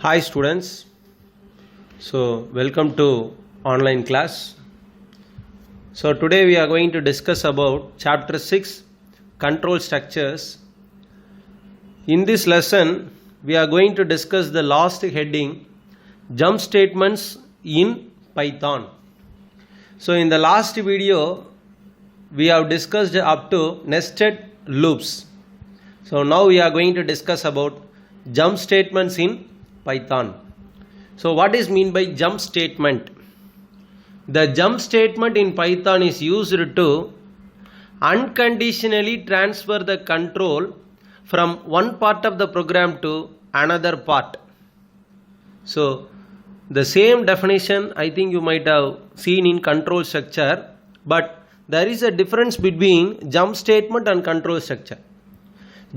Hi students, so welcome to online class. So today we are going to discuss about chapter 6 control structures. In this lesson we are going to discuss the last heading jump statements in Python. So in the last video we have discussed up to nested loops. So now we are going to discuss about jump statements in Python. So what is mean by jump statement? The jump statement in Python is used to unconditionally transfer the control from one part of the program to another part. So the same definition I think you might have seen in control structure, but there is a difference between jump statement and control structure.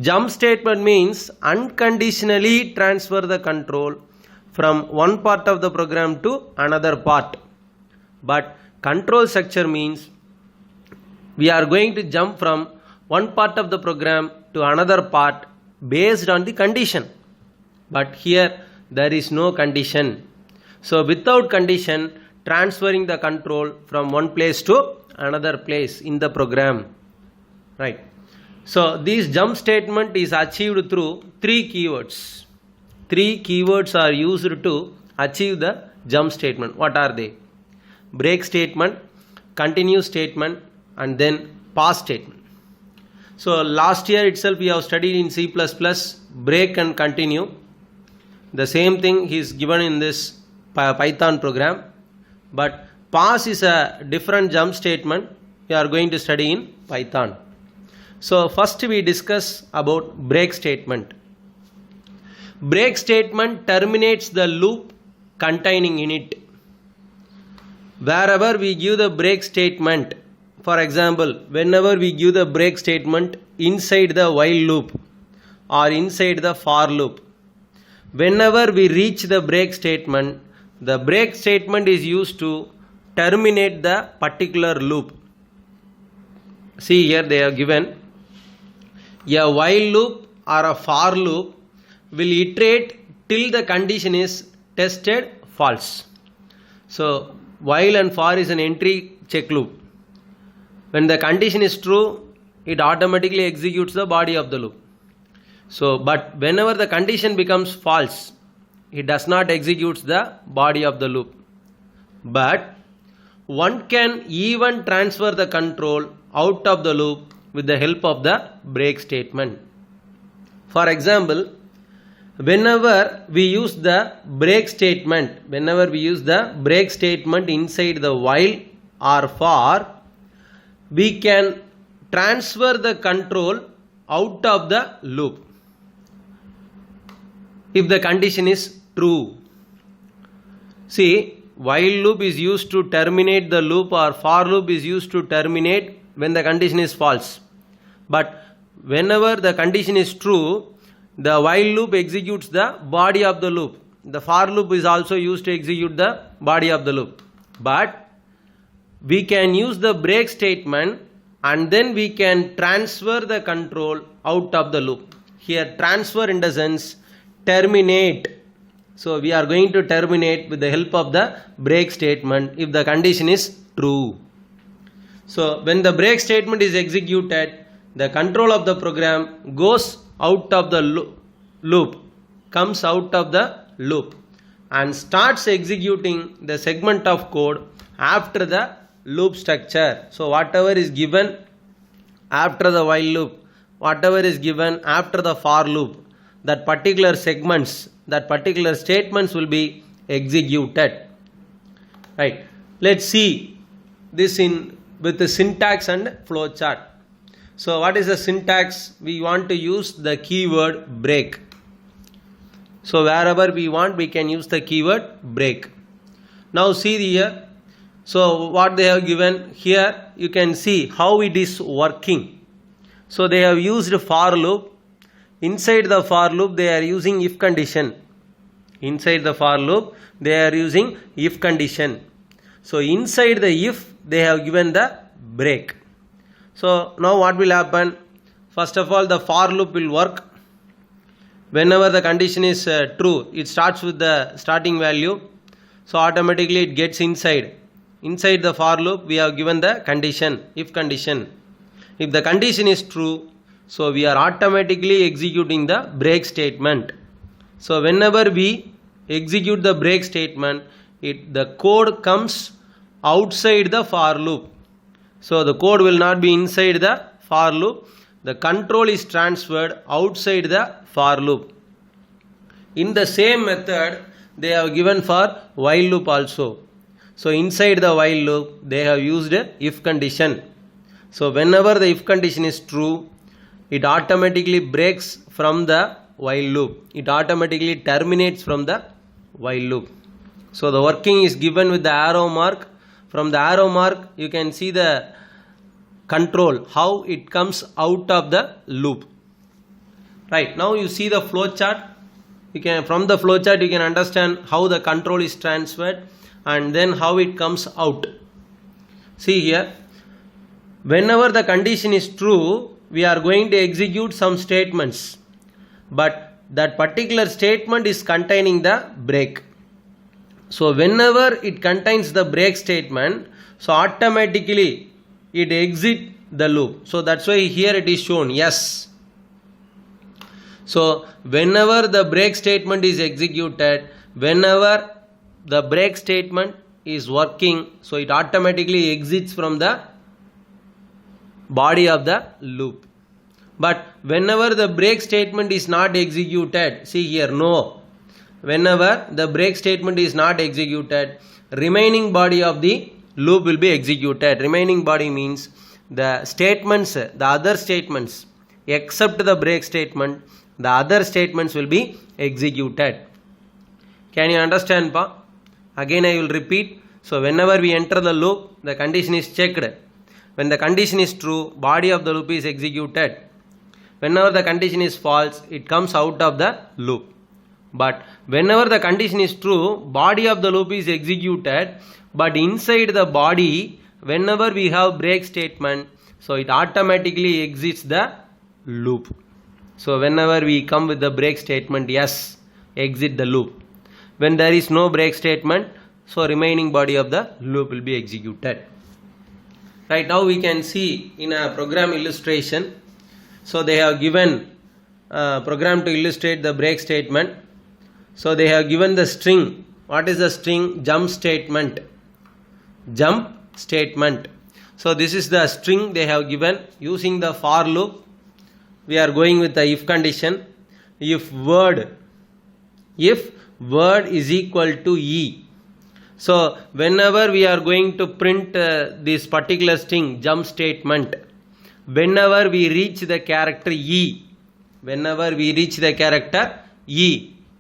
Jump statement means unconditionally transfer the control from one part of the program to another part. But control structure means we are going to jump from one part of the program to another part based on the condition. But here there is no condition. So without condition, transferring the control from one place to another place in the program. Right. So this jump statement is achieved through three keywords. Three keywords are used to achieve the jump statement. What are they? Break statement, continue statement, and then pass statement. So last year itself we have studied in C++ break and continue. The same thing is given in this Python program, but pass is a different jump statement we are going to study in Python. So first we discuss about break statement. Break statement terminates the loop containing in it. Wherever we give the break statement, for example, whenever we give the break statement inside the while loop or inside the for loop, whenever we reach the break statement is used to terminate the particular loop. See here they are given. A while loop or a for loop will iterate till the condition is tested false. So while and for is an entry check loop. When the condition is true, it automatically executes the body of the loop. So but whenever the condition becomes false, it does not execute the body of the loop. But one can even transfer the control out of the loop with the help of the break statement. For example, whenever we use the break statement inside the while or for, we can transfer the control out of the loop if the condition is true. See, while loop is used to terminate the loop or for loop is used to terminate when the condition is false. But whenever the condition is true, the while loop executes the body of the loop. The for loop is also used to execute the body of the loop. But we can use the break statement and then we can transfer the control out of the loop. Here transfer in the sense terminate. So we are going to terminate with the help of the break statement if the condition is true. So when the break statement is executed, the control of the program goes out of the loop, comes out of the loop and starts executing the segment of code after the loop structure. So whatever is given after the while loop, whatever is given after the for loop, that particular segments, that particular statements will be executed. Right. Let's see this with the syntax and flow chart. So what is the syntax? We want to use the keyword break. So wherever we want, we can use the keyword break. Now see here. So what they have given here, you can see how it is working. So they have used for loop. Inside the for loop they are using if condition. Inside the for loop they are using if condition. So inside the if they have given the break. So now what will happen? First of all, the for loop will work. whenever the condition is true, it starts with the starting value, so automatically it gets inside the for loop. We have given the condition, if condition. If the condition is true, so we are automatically executing the break statement. So whenever we execute the break statement, the code comes outside the for loop. So the code will not be inside the for loop. The control is transferred outside the for loop. In the same method, they have given for while loop also. So inside the while loop, they have used if condition. So whenever the if condition is true, it automatically breaks from the while loop. It automatically terminates from the while loop. So the working is given with the arrow mark. From the arrow mark, you can see the control, how it comes out of the loop. Right, now you see the flow chart. From the flow chart you can understand how the control is transferred and then how it comes out. See here, whenever the condition is true, we are going to execute some statements, but that particular statement is containing the break. So whenever it contains the break statement, so automatically it exits the loop. So that's why here it is shown yes. So whenever the break statement is executed, whenever the break statement is working, so it automatically exits from the body of the loop. But whenever the break statement is not executed, see here, no. Whenever the break statement is not executed, remaining body of the loop will be executed. Remaining body means the statements, the other statements, except the break statement, the other statements will be executed. Can you understand, pa? Again I will repeat. So whenever we enter the loop, the condition is checked. When the condition is true, body of the loop is executed. Whenever the condition is false, it comes out of the loop. But whenever the condition is true, body of the loop is executed, but inside the body, whenever we have break statement, so it automatically exits the loop. So whenever we come with the break statement, yes, exit the loop. When there is no break statement, so remaining body of the loop will be executed. Right, now we can see in a program illustration. So they have given a program to illustrate the break statement. So they have given the string. What is the string? Jump statement. Jump statement. So this is the string they have given using the for loop. We are going with the if condition. If word is equal to E. So whenever we are going to print this particular string, jump statement, whenever we reach the character E,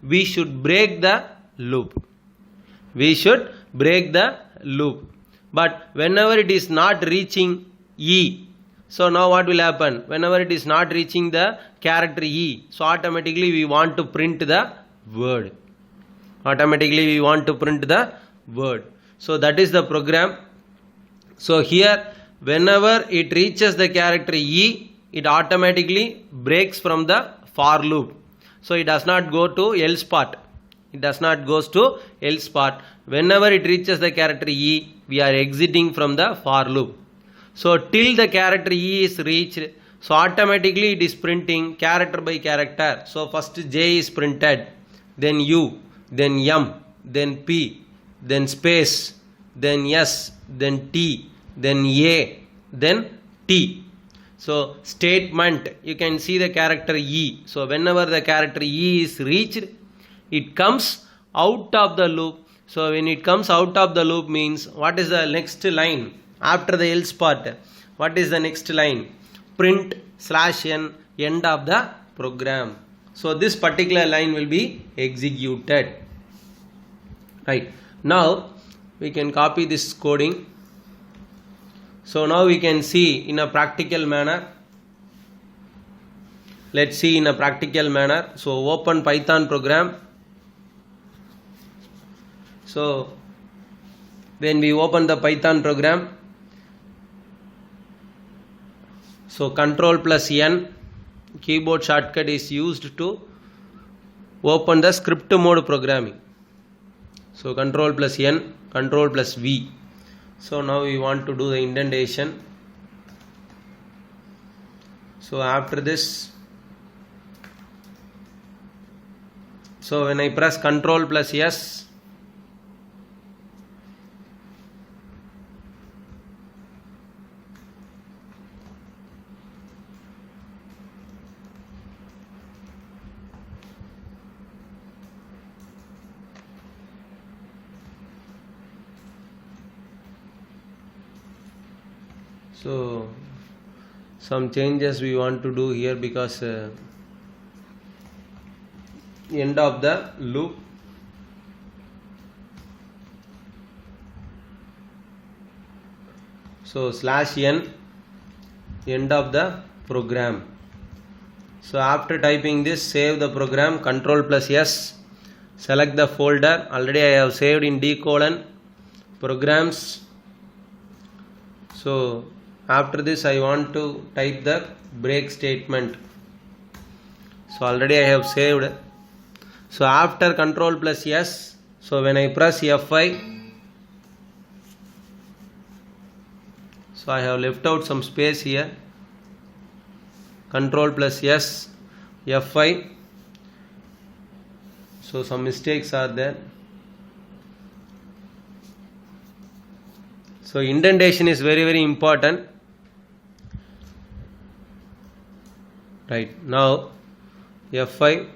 we should break the loop. But whenever it is not reaching E, so now what will happen? Whenever it is not reaching the character E, so automatically we want to print the word. So that is the program. So here, whenever it reaches the character E, it automatically breaks from the for loop. So it does not go to else part. Whenever it reaches the character E, we are exiting from the for loop. So till the character E is reached, so automatically it is printing character by character. So first J is printed, then U, then M, then P, then space, then S, then T, then A, then T. So statement, you can see the character E. So whenever the character E is reached, it comes out of the loop. So when it comes out of the loop means, what is the next line after the else part? What is the next line? Print /n, end of the program. So this particular line will be executed. Right, now we can copy this coding. So now we can see in a practical manner. Let's see in a practical manner. So open Python program. So when we open the Python program, so Ctrl+N keyboard shortcut is used to open the script mode programming. So control plus N, control plus V. So now we want to do the indentation. So after this, so when I press control plus S, so some changes we want to do here because end of the loop. So slash n, end of the program. So after typing this, save the program, control plus S, select the folder. Already I have saved in D:, programs. So after this I want to type the break statement. So already I have saved. So after control plus S, so when I press F5, so I have left out some space here. Control plus S, F5. So some mistakes are there. So indentation is very, very important. Right, now F5.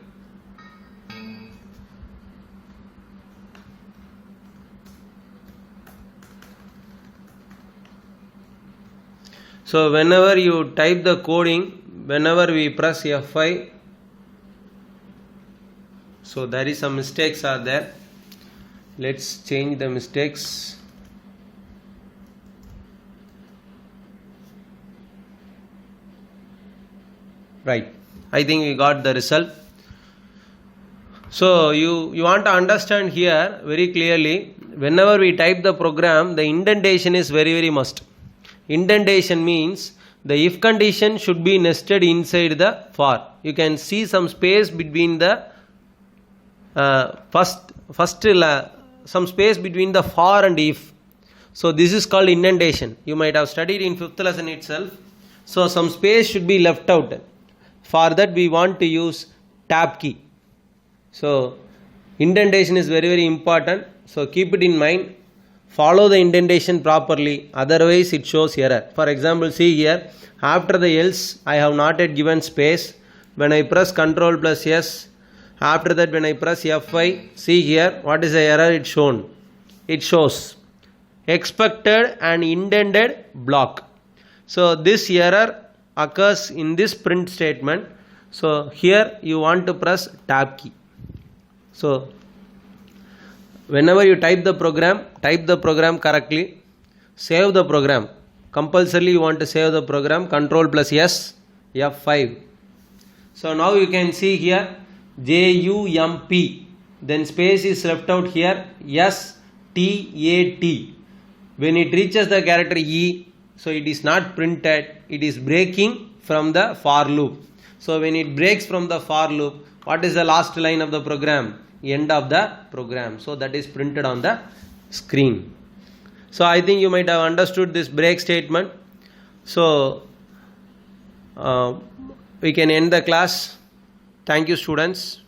So whenever you type the coding, whenever we press F5, so there is some mistakes are there. Let's change the mistakes. Right, I think we got the result. So you want to understand here very clearly, whenever we type the program, the indentation is very, very must. Indentation means the if condition should be nested inside the for. You can see some space between the some space between the for and if. So this is called indentation. You might have studied in 5th lesson itself. So some space should be left out. For that we want to use tab key. So indentation is very, very important. So keep it in mind. Follow the indentation properly, otherwise it shows error. For example, see here, after the else I have not yet given space. When I press control plus S, after that when I press F5, see here what is the error it shown. It shows expected and indented block. So this error occurs in this print statement. So here you want to press tab key. So whenever you type the program correctly, save the program. Compulsorily you want to save the program, control plus S, F5. So now you can see here JUMP, then space is left out here, STAT. When it reaches the character E, so it is not printed, it is breaking from the for loop. So when it breaks from the for loop, what is the last line of the program? End of the program. So that is printed on the screen. So I think you might have understood this break statement. So we can end the class. Thank you, students.